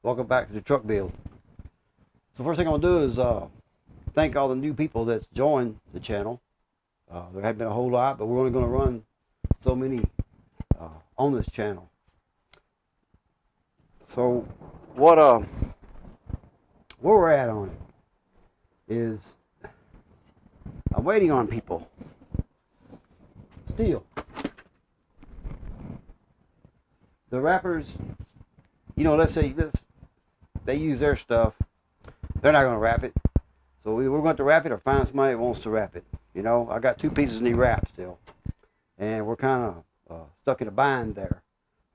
Welcome back to the truck build. So first thing I'm gonna do is thank all the new people that's joined the channel. There hadn't been a whole lot, but we're only gonna run so many on this channel. So what where we're at on it is I'm waiting on people. Still, the rappers, you know, let's say they use their stuff, they're not gonna wrap it. So we're going to wrap it or find somebody that wants to wrap it. You know, I got two pieces need wrapped still, and we're kind of stuck in a bind there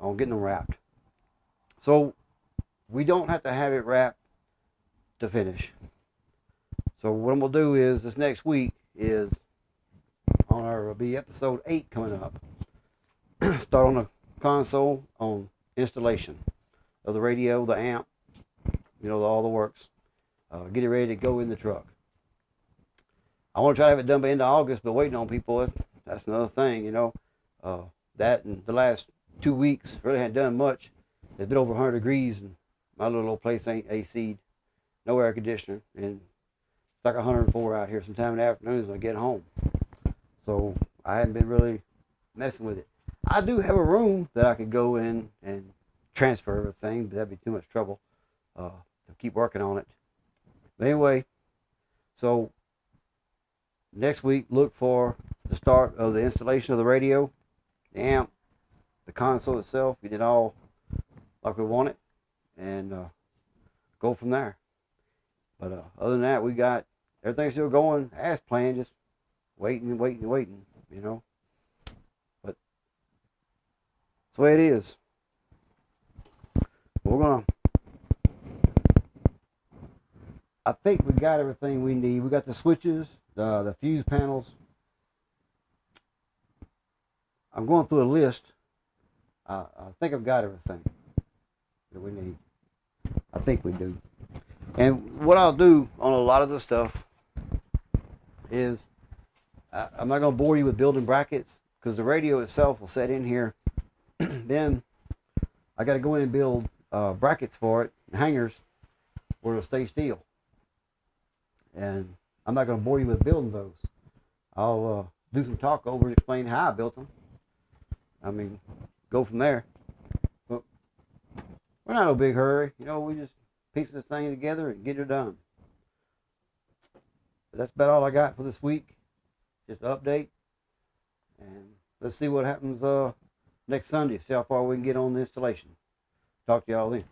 on getting them wrapped. So we don't have to have it wrapped to finish. So what I'm gonna do is this next week is on our be episode 8 coming up. Start on the console on installation of the radio, the amp, you know, all the works. Get it ready to go in the truck. I want to try to have it done by the end of August, but waiting on people, that's another thing, you know. That and the last 2 weeks really hadn't done much. It's been over 100 degrees and my little old place ain't AC'd, no air conditioner, and it's like 104 out here sometime in the afternoons when I get home. So I haven't been really messing with it. I do have a room that I could go in and transfer everything, but that'd be too much trouble to keep working on it. But anyway, so next week look for the start of the installation of the radio, the amp, the console itself, get it all like we want it, and go from there. But other than that, we got everything still going as planned, just waiting and waiting and waiting, you know. But that's the way it is. We're gonna, I think we got everything we need. We got the switches, the fuse panels. I'm going through a list. I think I've got everything that we need. I think we do. And what I'll do on a lot of the stuff is I'm not going to bore you with building brackets because the radio itself will set in here. Then I got to go in and build brackets for it, hangers, where it'll stay still. And I'm not going to bore you with building those. I'll do some talk over and explain how I built them. I mean, go from there. But we're not in a big hurry. You know, we just piece this thing together and get it done. But that's about all I got for this week. Just an update. And let's see what happens next Sunday. See how far we can get on the installation. Talk to y'all then.